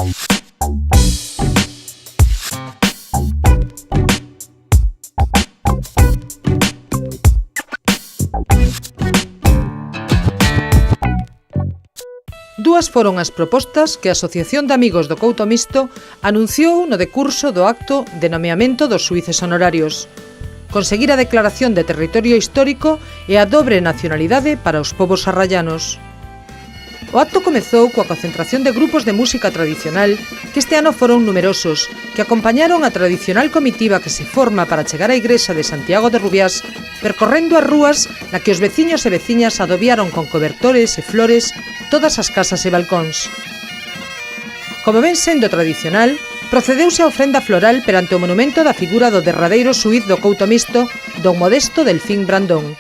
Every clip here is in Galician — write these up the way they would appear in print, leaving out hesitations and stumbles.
Dúas foron as propostas que a Asociación de Amigos do Couto Misto anunciou no decurso do acto de nomeamento dos xuíces honorarios. Conseguir a declaración de territorio histórico e a dobre nacionalidade para os povos sarrallanos. O acto comezou coa concentración de grupos de música tradicional que este ano foron numerosos, que acompañaron a tradicional comitiva que se forma para chegar á igrexa de Santiago de Rubiás, percorrendo as rúas na que os veciños e veciñas adobiaron con cobertores e flores todas as casas e balcóns. Como ven sendo tradicional, procedeuse a ofrenda floral perante o monumento da figura do derradeiro xuíz do Couto Misto, don Modesto Delfín Brandón.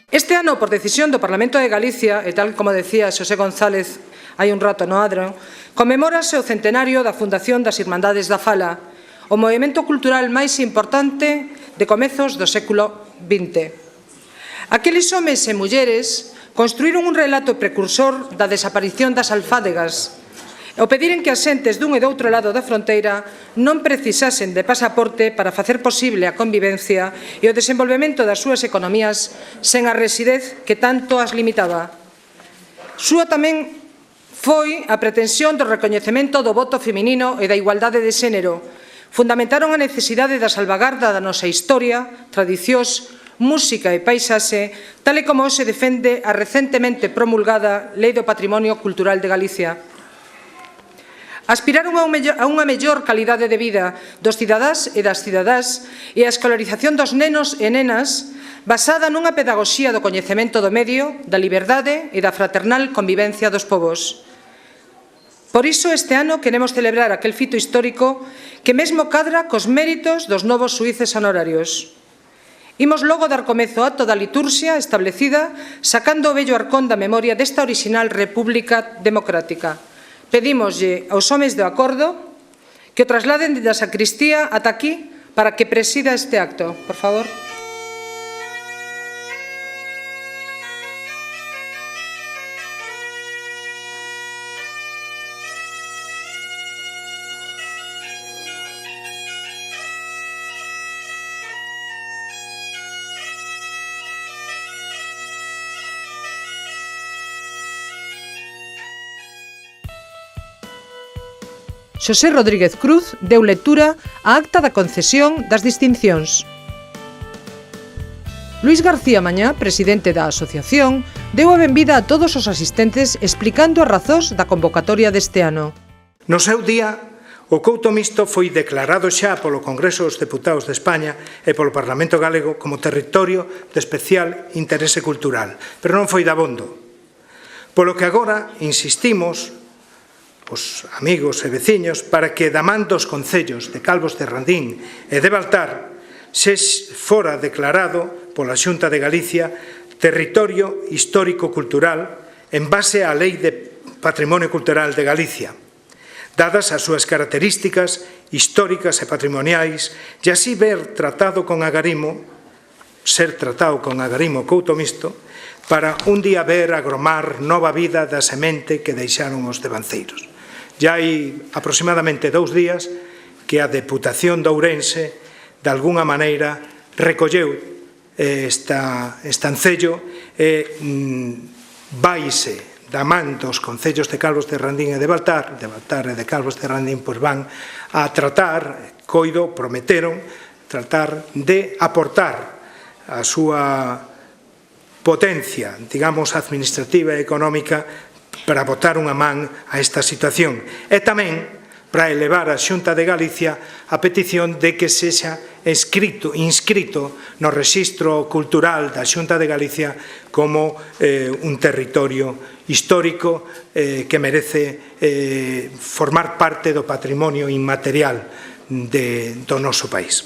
Este ano, por decisión do Parlamento de Galicia, e tal como decía Xosé González hai un rato no adro, conmemórase o centenario da fundación das Irmandades da Fala, o movemento cultural máis importante de comezos do século XX. Aqueles homes e mulleres construíron un relato precursor da desaparición das alfádegas, ao pediren que as xentes dun e doutro lado da fronteira non precisasen de pasaporte para facer posible a convivencia e o desenvolvemento das súas economías sen a residez que tanto as limitaba. Súa tamén foi a pretensión do recoñecemento do voto feminino e da igualdade de xénero. Fundamentaron a necesidade da salvagarda da nosa historia, tradicións, música e paisaxe, tal e como se defende a recentemente promulgada Lei do Patrimonio Cultural de Galicia. Aspiraron a unha mellor calidade de vida dos cidadás e das cidadás e a escolarización dos nenos e nenas basada nunha pedagogía do coñecemento do medio, da liberdade e da fraternal convivencia dos povos. Por iso, este ano queremos celebrar aquel fito histórico que mesmo cadra cos méritos dos novos xuíces honorarios. Imos logo dar comezo ao acto da liturxia establecida sacando o vello arcón da memoria desta orixinal República Democrática. Pedímoslle aos homes do acordo que o trasladen da sacristía ata aquí para que presida este acto. Por favor. Xosé Rodríguez Cruz deu lectura á acta da concesión das distincións. Luís García Mañá, presidente da asociación, deu a benvida a todos os asistentes explicando as razóns da convocatoria deste ano. No seu día, o Couto Misto foi declarado xa polo Congreso dos Deputados de España e polo Parlamento Galego como territorio de especial interese cultural, pero non foi dabondo. Polo que agora insistimos os amigos e veciños para que da man dos concellos de Calvos de Randín e de Baltar se fora declarado pola Xunta de Galicia territorio histórico-cultural en base á Lei de Patrimonio Cultural de Galicia, dadas as súas características históricas e patrimoniais, e así ser tratado con agarimo Couto Misto, para un día ver agromar nova vida da semente que deixaron os devanceiros. Ya hai aproximadamente 2 días que a Deputación de Ourense, de alguna maneira, recolleu este ancello e vaise da man dos concellos de Calvos de Randín e de Baltar e de Calvos de Randín, pois van a tratar, coido, prometeron, tratar de aportar a súa potencia, digamos, administrativa e económica para botar unha man a esta situación. E tamén para elevar a Xunta de Galicia a petición de que sexa inscrito no Rexistro Cultural da Xunta de Galicia como un territorio histórico que merece formar parte do patrimonio inmaterial do noso país.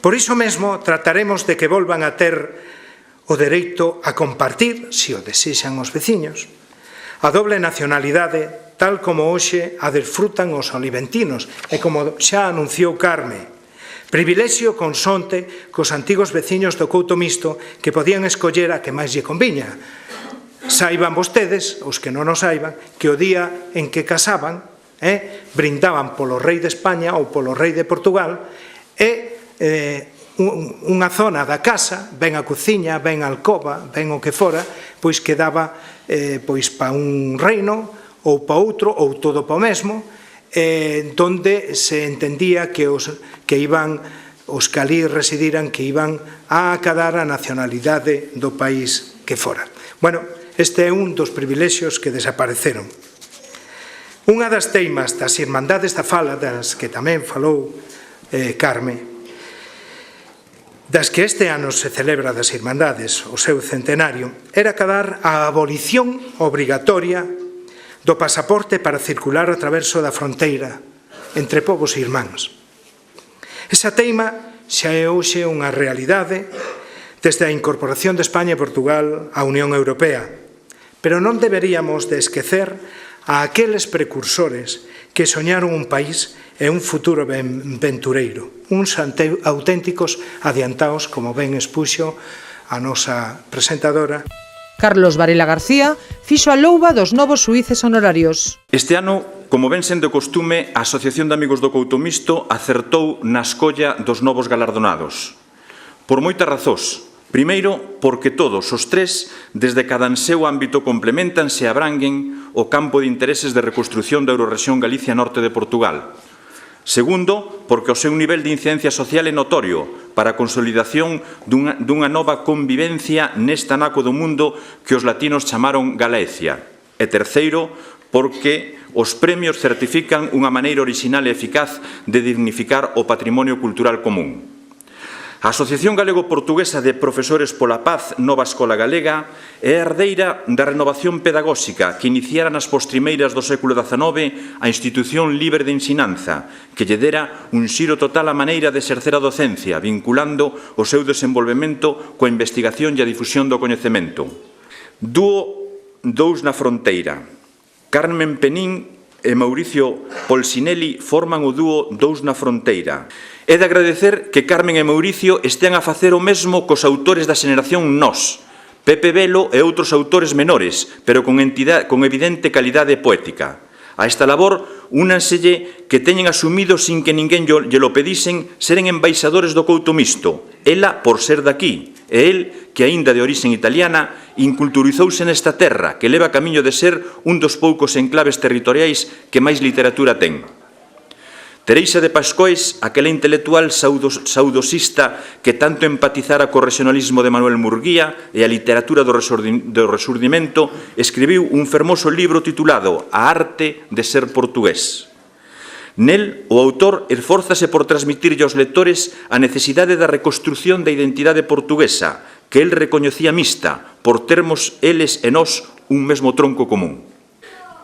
Por iso mesmo trataremos de que volvan a ter o dereito a compartir, se o desexan os veciños, a doble nacionalidade, tal como hoxe a desfrutan os oliventinos e como xa anunciou Carme. Privilexio consonte cos antigos veciños do Couto Misto que podían escoller a que máis lle conviña. Saiban vostedes, os que non o saiban, que o día en que casaban, brindaban polo rei de España ou polo rei de Portugal, e unha zona da casa, ben a cociña, ben a alcoba, ben o que fora, pois quedaba para un reino ou para outro, ou todo para o mesmo, donde se entendía que os que ali residiran que iban a acadar a nacionalidade do país que fora. Bueno, este é un dos privilexios que desapareceron. Unha das teimas das Irmandades da Fala, das que tamén falou Carme, das que este ano se celebra das Irmandades, o seu centenario, era acadar a abolición obrigatoria do pasaporte para circular a traverso da fronteira entre povos e irmáns. Esa teima xa é hoxe unha realidade desde a incorporación de España e Portugal á Unión Europea, pero non deberíamos de esquecer a aqueles precursores que soñaron un país e un futuro ventureiro, uns auténticos adiantaos, como ben expuxo a nosa presentadora. Carlos Varela García fixo a louba dos novos xuíces honorarios. Este ano, como ven sendo costume, a Asociación de Amigos do Couto Misto acertou na escolla dos novos galardonados. Por moitas razóns. Primeiro, porque todos os tres, desde cada en seu ámbito, complementanse e abranguen o campo de intereses de reconstrución da Eurorrexión Galicia Norte de Portugal. Segundo, porque o seu nivel de incidencia social é notorio para a consolidación dunha nova convivencia neste anaco do mundo que os latinos chamaron Galaecia. E terceiro, porque os premios certifican unha maneira orixinal e eficaz de dignificar o patrimonio cultural común. A Asociación Galego-Portuguesa de Profesores pola Paz, Nova Escola Galega, é a herdeira da renovación pedagóxica que iniciara nas postrimeiras do século XIX a Institución Libre de Ensinanza, que lle dera un xiro total á maneira de exercer a docencia, vinculando o seu desenvolvemento coa investigación e a difusión do coñecemento. Dúo dous na fronteira. Carmen Penín e Mauricio Polsinelli forman o dúo Dous na fronteira. É de agradecer que Carmen e Mauricio estean a facer o mesmo cos autores da xeración Nós, Pepe Velo e outros autores menores, pero con evidente calidade poética. A esta labor, únanselle que teñen asumido sin que ninguén lle lo pedisen seren embaixadores do Couto Misto, ela por ser daqui, e el, que aínda de orixen italiana, inculturizouse nesta terra que leva camiño de ser un dos poucos enclaves territoriais que máis literatura ten. Teresa de Pascoes, aquela intelectual saudosista que tanto empatizara co regionalismo de Manuel Murguía e a literatura do Resurdimento, escribiu un fermoso libro titulado A arte de ser portugués. Nel, o autor esfórzase por transmitirlle aos lectores a necesidade da reconstrución da identidade portuguesa, que el recoñecía mixta, por termos eles e nós un mesmo tronco común.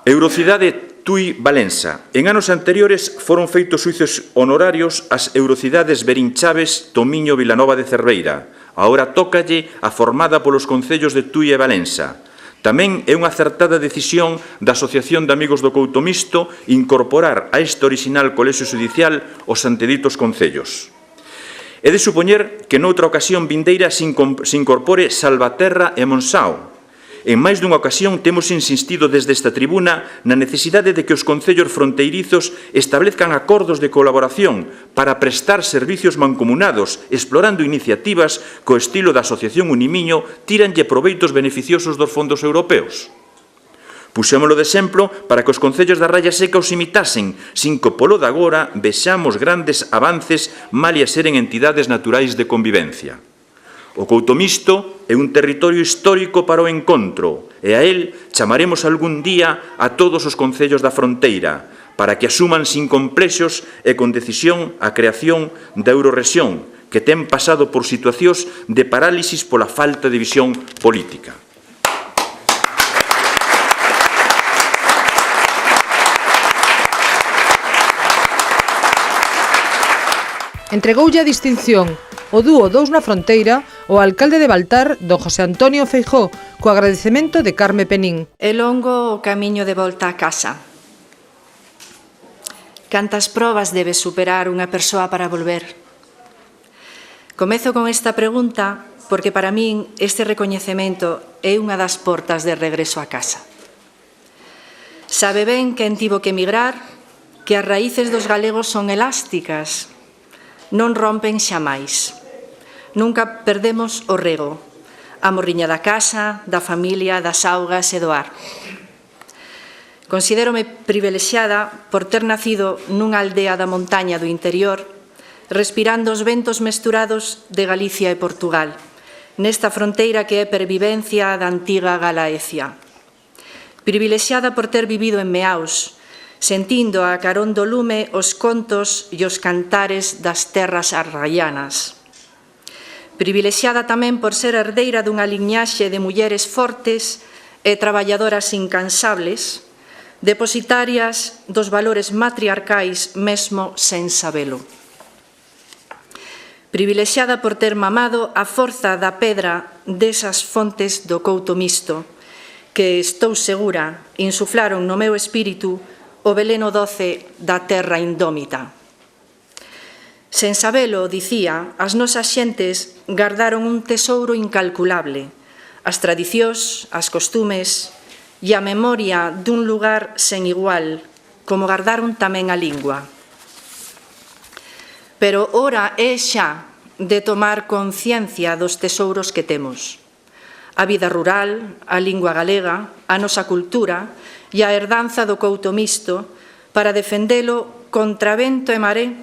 Eurocidade Tui Valença. En anos anteriores foron feitos xuízos honorarios ás Eurocidades Berín Chaves, Tomiño, Vilanova de Cerveira. Agora tócalle a formada polos concellos de Tui e Valença. Tamén é unha acertada decisión da Asociación de Amigos do Couto Misto incorporar a este orixinal colexio judicial os anteditos concellos. É de supoñer que noutra ocasión vindeira se incorpore Salvaterra e Monsao. En máis dunha ocasión temos insistido desde esta tribuna na necesidade de que os concellos fronteirizos establezcan acordos de colaboración para prestar servicios mancomunados, explorando iniciativas co estilo da Asociación Unimiño tíranlle proveitos beneficiosos dos fondos europeos. Puxémolo de exemplo para que os concellos da Raya Seca os imitasen, sin que polo de agora vexamos grandes avances malia seren entidades naturais de convivencia. O Couto Misto é un territorio histórico para o encontro e a él chamaremos algún día a todos os concellos da fronteira para que asuman sin complexos e con decisión a creación da Eurorrexión que ten pasado por situacións de parálisis pola falta de visión política. Entregoulle a distinción o dúo Dous na fronteira o alcalde de Baltar, don José Antonio Feijóo, co agradecemento de Carme Penín. É longo o camiño de volta a casa. Cantas probas debe superar unha persoa para volver? Comezo con esta pregunta porque para min este recoñecemento é unha das portas de regreso a casa. Sabe ben quen tivo que emigrar que as raíces dos galegos son elásticas, non rompen xamais. Nunca perdemos o rego, a morriña da casa, da familia, das augas e do ar. Considérome privilexiada por ter nacido nunha aldea da montaña do interior, respirando os ventos mesturados de Galicia e Portugal, nesta fronteira que é pervivencia da antiga Galaecia. Privilexiada por ter vivido en Meaus, sentindo a carón do lume os contos e os cantares das terras arraianas. Privilexiada tamén por ser herdeira dunha liñaxe de mulleres fortes e traballadoras incansables, depositarias dos valores matriarcais mesmo sen sabelo. Privilexiada por ter mamado a forza da pedra desas fontes do Couto Misto, que, estou segura, insuflaron no meu espírito o veleno doce da terra indómita. Sen sabelo, dicía, as nosas xentes gardaron un tesouro incalculable, as tradicións, as costumes e a memoria dun lugar sen igual, como gardaron tamén a lingua. Pero ora é xa de tomar conciencia dos tesouros que temos. A vida rural, a lingua galega, a nosa cultura e a herdanza do Couto Misto para defendelo contra vento e maré,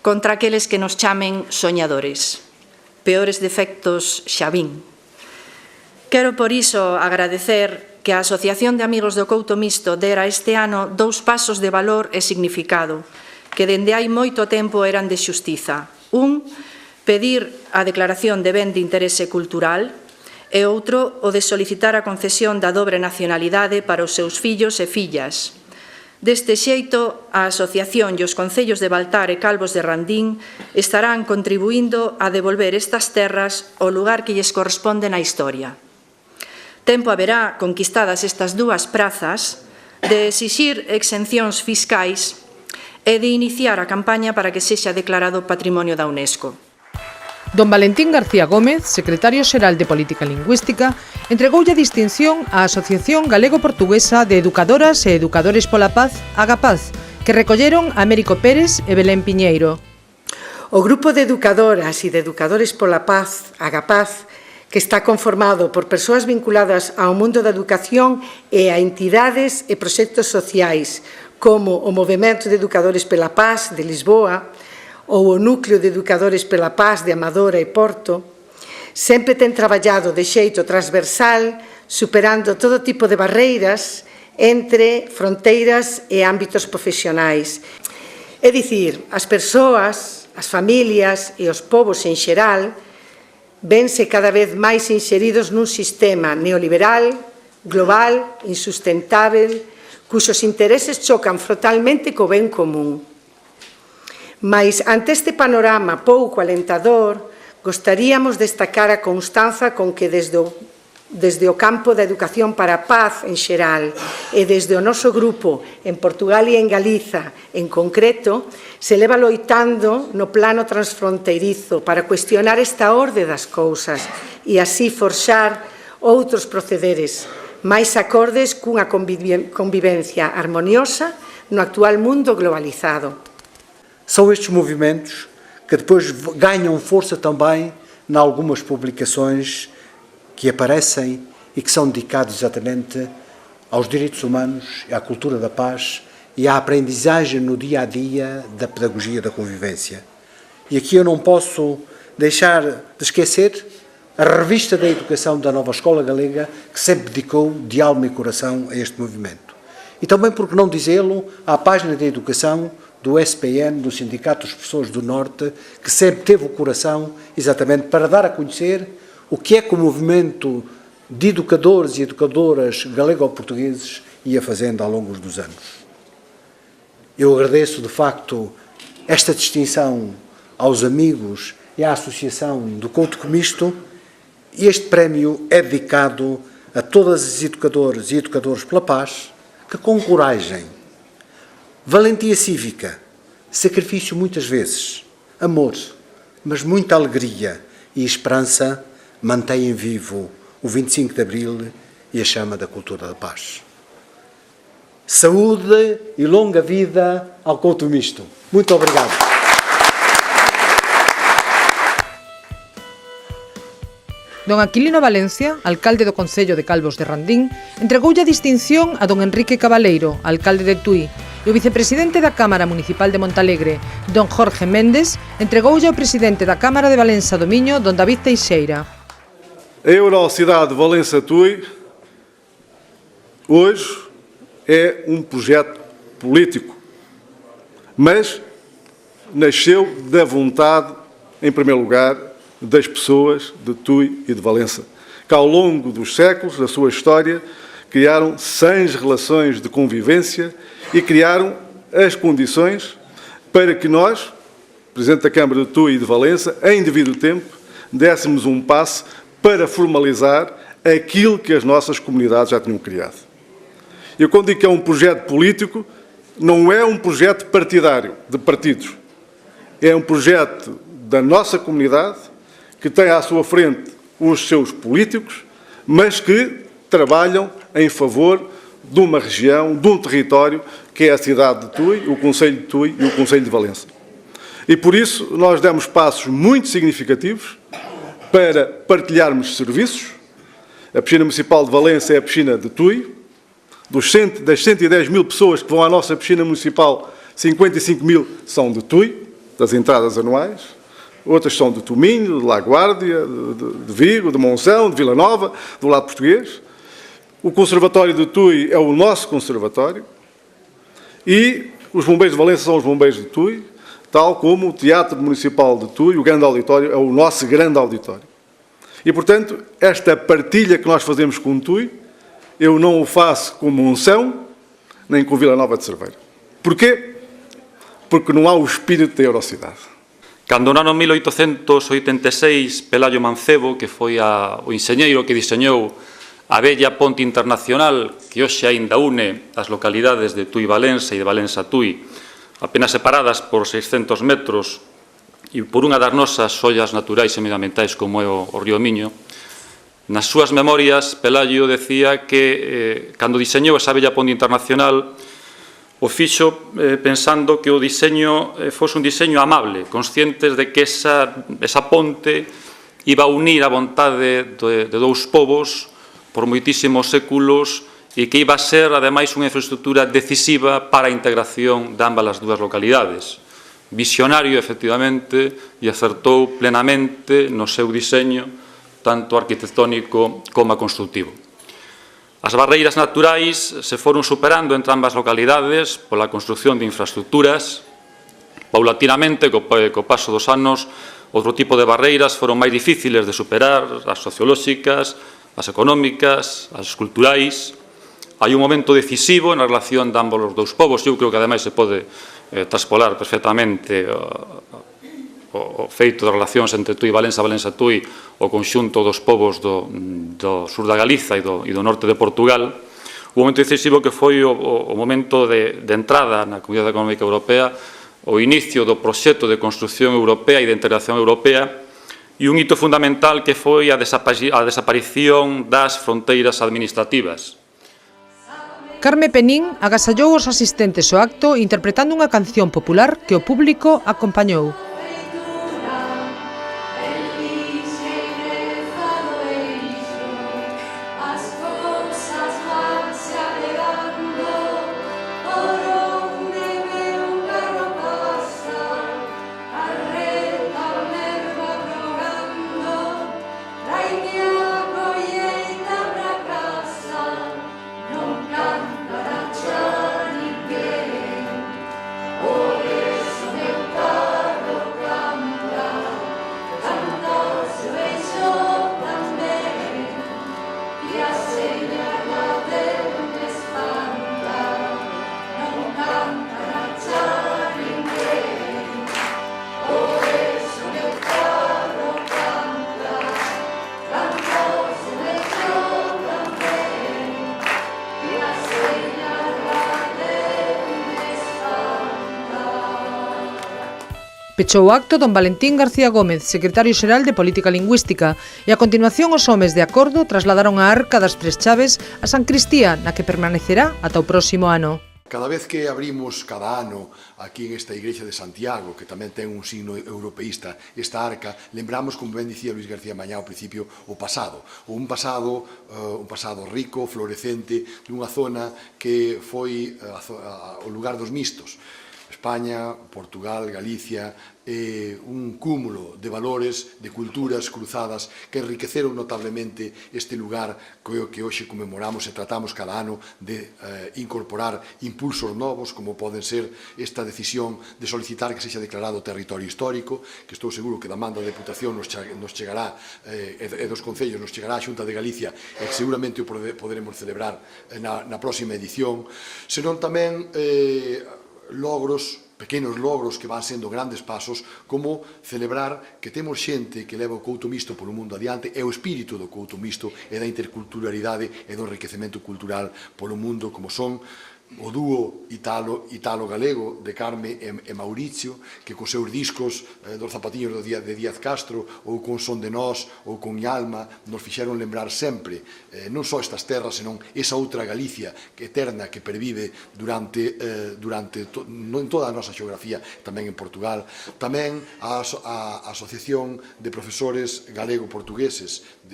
contra aqueles que nos chamen soñadores. Peores defectos xa vin. Quero por iso agradecer que a Asociación de Amigos do Couto Misto dera este ano 2 pasos de valor e significado, que dende hai moito tempo eran de xustiza. Un, pedir a declaración de ben de interese cultural, e outro, o de solicitar a concesión da dobre nacionalidade para os seus fillos e fillas. Deste xeito, a Asociación e os concellos de Baltar e Calvos de Randín estarán contribuindo a devolver estas terras ao lugar que lles corresponde na historia. Tempo haberá, conquistadas estas 2 prazas, de exixir exencións fiscais e de iniciar a campaña para que sexa declarado Patrimonio da UNESCO. Don Valentín García Gómez, secretario xeral de Política Lingüística, entregoulle a distinción á Asociación Galego-Portuguesa de Educadoras e Educadores pola Paz, Agapaz, que recolleron Américo Pérez e Belén Piñeiro. O grupo de educadoras e de educadores pola paz, Agapaz, que está conformado por persoas vinculadas ao mundo da educación e a entidades e proxectos sociais, como o Movemento de Educadores pela Paz de Lisboa, ou o Núcleo de Educadores pela Paz de Amadora e Porto, sempre ten traballado de xeito transversal, superando todo tipo de barreiras entre fronteiras e ámbitos profesionais. É dicir, as persoas, as familias e os povos en xeral vense cada vez máis inseridos nun sistema neoliberal, global, insustentável, cuxos intereses chocan frontalmente co ben común. Mais, ante este panorama pouco alentador, gostaríamos destacar a constanza con que desde o campo da educación para a paz en xeral e desde o noso grupo en Portugal e en Galiza en concreto, se leva loitando no plano transfronteirizo para cuestionar esta orde das cousas e así forxar outros procederes máis acordes cunha convivencia armoniosa no actual mundo globalizado. São estes movimentos que depois ganham força também em algumas publicações que aparecem e que são dedicados exatamente aos direitos humanos, à cultura da paz e à aprendizagem no dia-a-dia da pedagogia da convivência. E aqui eu não posso deixar de esquecer a Revista da Educação da Nova Escola Galega, que sempre dedicou de alma e coração a este movimento. E também, por que não dizê-lo, à página da educação do SPN, do Sindicato dos Professores do Norte, que sempre teve o coração exatamente para dar a conhecer o que é que o movimento de educadores e educadoras galego-portugueses ia fazendo ao longo dos anos. Eu agradeço, de facto, esta distinção aos amigos e à Associação do Couto Misto, e este prémio é dedicado a todas as educadoras e educadores pela paz que, com coragem, valentia cívica, sacrifício muitas vezes, amor, mas muita alegria e esperança, mantêm vivo o 25 de Abril e a chama da cultura da paz. saúde e longa vida ao Couto Misto. Muito obrigado. Don Aquilino Valencia, alcalde do Concello de Calvos de Randín, entregoulle a distinción a don Enrique Cabaleiro, alcalde de Tui, e o vicepresidente da Cámara Municipal de Montalegre, don Jorge Méndez, entregoulle ao presidente da Cámara de Valença do Miño, don David Teixeira. A Eurocidade Valença-Tui hoje é um projeto político, mas nasceu da vontade, em primeiro lugar, das pessoas de Tui e de Valença, que ao longo dos séculos da sua história criaram sãs relações de convivência e criaram as condições para que nós, Presidente da Câmara de Tui e de Valença, em devido tempo, dessemos um passo para formalizar aquilo que as nossas comunidades já tinham criado. Eu, quando digo que é um projeto político, não é um projeto partidário, de partidos. É um projeto da nossa comunidade, que tem à sua frente os seus políticos, mas que trabalham em favor de uma região, de um território, que é a cidade de Tui, o Concelho de Tui e o Concelho de Valença. E por isso nós demos passos muito significativos para partilharmos serviços. A piscina municipal de Valença é a piscina de Tui. Das 110 mil pessoas que vão à nossa piscina municipal, 55 mil são de Tui, das entradas anuais. Outras são de Tominho, de Laguardia, de Vigo, de Monção, de Vila Nova, do lado português. O Conservatório de Tui é o nosso conservatório e os bombeiros de Valença são os bombeiros de Tui, tal como o Teatro Municipal de Tui, o grande auditório, é o nosso grande auditório. E, portanto, esta partilha que nós fazemos com Tui, eu não o faço com Monção, nem com Vila Nova de Cerveira. Porquê? Porque não há o espírito da Eurocidade. Cando no ano 1886, Pelayo Mancebo, que foi o enxeñeiro que diseñou a bella ponte internacional que hoxe aínda une as localidades de Tui Valença e de Valença Tui, apenas separadas por 600 metros e por unha das nosas ollas naturais e medioambientais como é o río Miño, nas súas memorias Pelayo decía que cando diseñou esa bella ponte internacional o fixo pensando que o diseño fose un diseño amable, conscientes de que esa ponte iba a unir a vontade de dous povos por moitísimos séculos e que iba a ser, ademais, unha infraestructura decisiva para a integración de ambas as dúas localidades. Visionario, efectivamente, e acertou plenamente no seu diseño, tanto arquitectónico como constructivo. As barreiras naturais se foron superando entre ambas localidades pola construción de infraestructuras. Paulatinamente, co paso dos anos, outro tipo de barreiras foron máis difíciles de superar, as sociolóxicas, as económicas, as culturais. Hai un momento decisivo na relación de ambos os dous povos. Eu creo que, ademais, se pode traspolar perfectamente o feito de relacións entre Tui e Valença, Valença-Tui, o conxunto dos povos do sur da Galiza e do norte de Portugal, un momento decisivo que foi o momento de entrada na Comunidade Económica Europea, o inicio do proxecto de construción europea e de integración europea, e un hito fundamental que foi a desaparición das fronteiras administrativas. Carme Penín agasallou os asistentes ao acto interpretando unha canción popular que o público acompañou. Por eso meu carro Pechou o acto don Valentín García Gómez, secretario xeral de Política Lingüística, e a continuación os homes de acordo trasladaron a Arca das Tres Chaves a San Cristía, na que permanecerá ata o próximo ano. Cada vez que abrimos cada ano aquí en esta igrexa de Santiago, que tamén ten un signo europeísta, esta arca, lembramos, como ben dicía Luis García Mañá ao principio, o pasado. Un pasado rico, florecente, dunha zona que foi o lugar dos mistos. España, Portugal, Galicia, un cúmulo de valores, de culturas cruzadas que enriqueceron notablemente este lugar que hoxe conmemoramos e tratamos cada ano de incorporar impulsos novos, como poden ser esta decisión de solicitar que sexa declarado territorio histórico, que estou seguro que da man da Deputación nos chegará, e dos concellos nos chegará a Xunta de Galicia, e que seguramente o poderemos celebrar na próxima edición, senón tamén pequenos logros que van sendo grandes pasos, como celebrar que temos xente que leva o couto misto polo mundo adiante, e o espírito do couto misto e da interculturalidade e do enriquecemento cultural polo mundo, como son o dúo italo-galego de Carme e Mauricio, que cos seus discos dos zapatiños de Díaz Castro, ou con Son de Nós, ou con Alma, nos fixeron lembrar sempre non só estas terras, senón esa outra Galicia eterna que pervive en toda a nosa xeografía, tamén en Portugal. Tamén a Asociación de Profesores Galego-Portugueses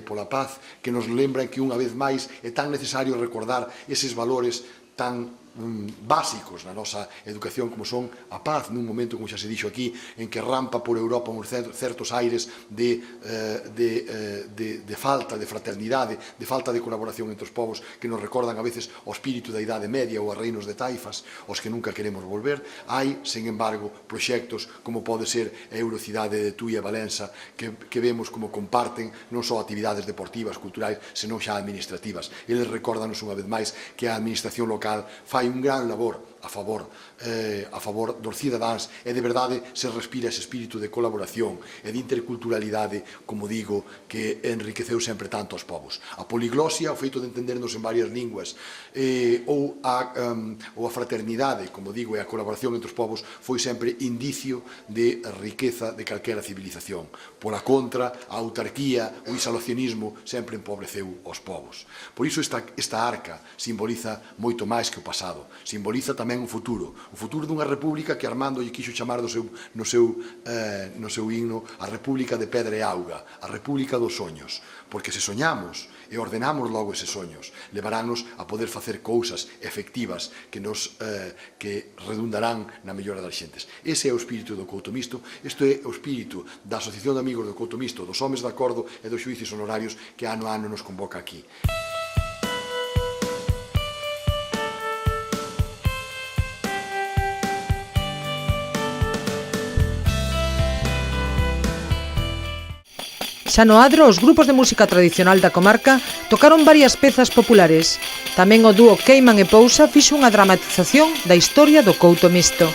pola Paz, que nos lembran que unha vez máis é tan necesario recordar eses valores tan básicos na nosa educación como son a paz, nun momento, como xa se dixo aquí, en que rampa por Europa uns certos aires de falta de fraternidade, de falta de colaboración entre os povos, que nos recordan a veces o espírito da Idade Media ou a reinos de taifas, os que nunca queremos volver. Hai, sen embargo, proxectos como pode ser a Eurocidade de Tui e Valença, que vemos como comparten non só actividades deportivas, culturais, senón xa administrativas. Eles recordanos unha vez máis que a administración local fai un gran labor a favor dos cidadáns, e de verdade se respira ese espírito de colaboración e de interculturalidade, como digo, que enriqueceu sempre tanto os povos. A poliglosia, o feito de entendernos en varias linguas, ou a fraternidade, como digo, e a colaboración entre os povos foi sempre indicio de riqueza de calquera civilización. Pola contra, a autarquía, o isolacionismo sempre empobreceu os povos. Por iso esta arca simboliza moito máis que o pasado, simboliza tamén o futuro dunha república que Armando lle quixo chamar no seu himno a república de pedra e auga, a república dos soños, porque se soñamos e ordenamos logo eses soños, levarános a poder facer cousas efectivas que redundarán na mellora das xentes. Ese é o espírito do couto misto, isto é o espírito da Asociación de Amigos do Couto Misto, dos homes de acordo e dos xuíces honorarios que ano a ano nos convoca aquí. Xa no Adro, os grupos de música tradicional da comarca tocaron varias pezas populares. Tamén o dúo Queiman e Pousa fixo unha dramatización da historia do couto misto.